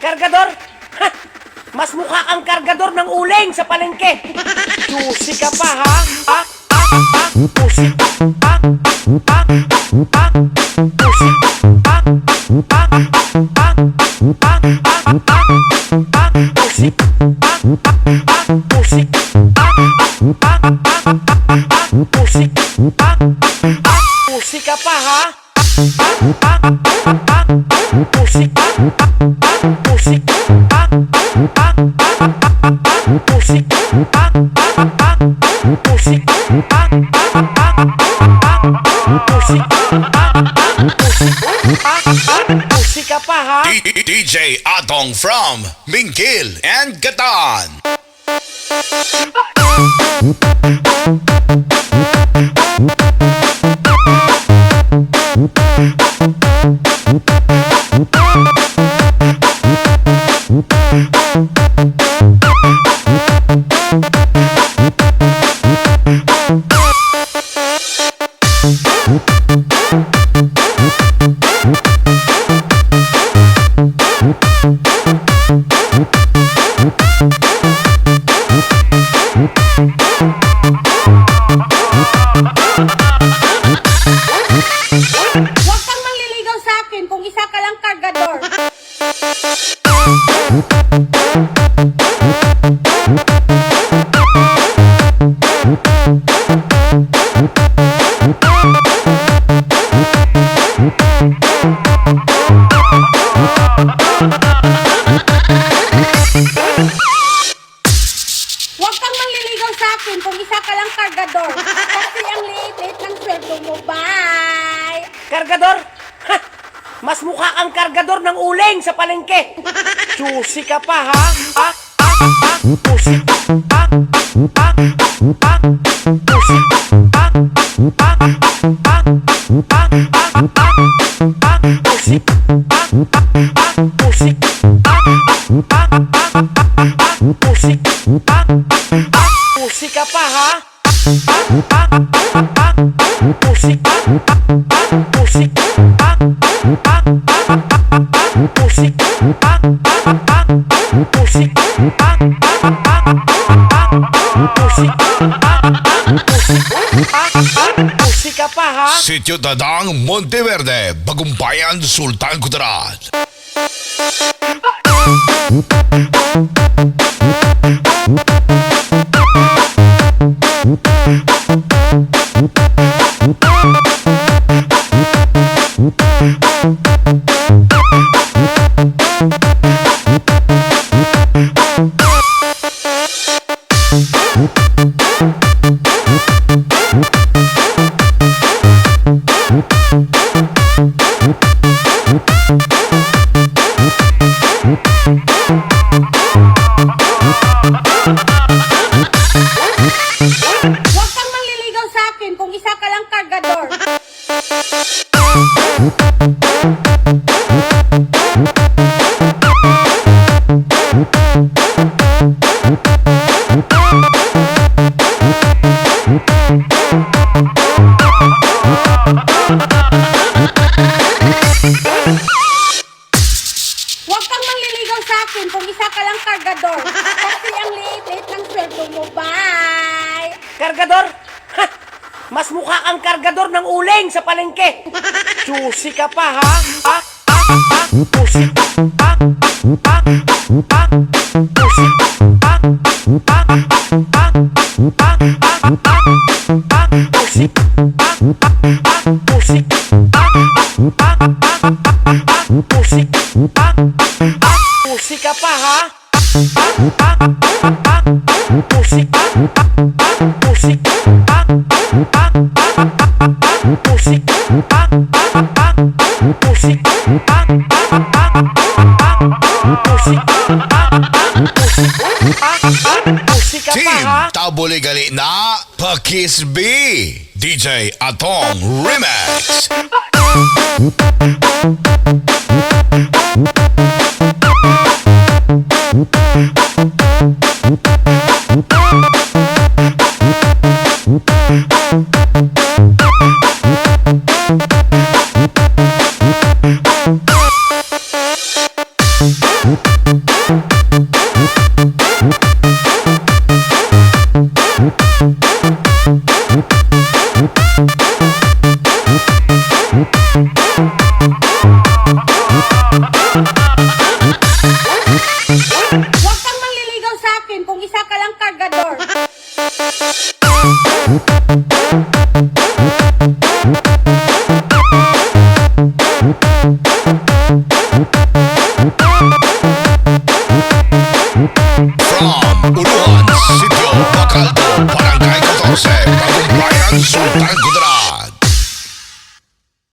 Kargador? Ha! Mas mukha kang kargador ng uling sa palengke. Juicy ka pa, ha? Juicy. Juicy. Juicy. Juicy. Juicy. Juicy ka pa, ha? Pusi, pusi, pusi, pusi, pusi ka pa, ha? DJ Atong from Mingkil and Gatan. Huwag kang manliligaw sa akin kung isa ka lang kargador. Huwag kang manliligaw sa akin kung isa ka lang kargador. Kasi ang liit-liit ng sweldo mo. Bye! Kargador? Ha! Mas mukha kang kargador ng uling sa palengke. Juicy ka pa, ha? Pusi. Pusi. Pusi. Pusi. Pusi. Pusi ka pa, ha? Pusi. Pusi. Pusi. Pusi. Pusi ka pa, ha? Sitio Dadang, Monteverde, Bagumbayan, Sultan Kudarat. Huwag kang manliligaw sa akin kung isa ka lang kargador. Huwag kang manliligaw sa akin kung isa ka lang kargador. Kasi ang liit-liit ng sweldo mo. Bye! Kargador? Ha! Mas mukha kang kargador ng uling sa palengke. Juicy ka pa, ha? Pusi. Pusi. Pusi. Pusi. Pusi. Pusi ka pa, ha? Pusi. Pusi. Pusi. Pusi. Pusi ka pa, Team ha? Tabuli Gali na Pakis B. DJ Atong Remix. Whoop. kargador.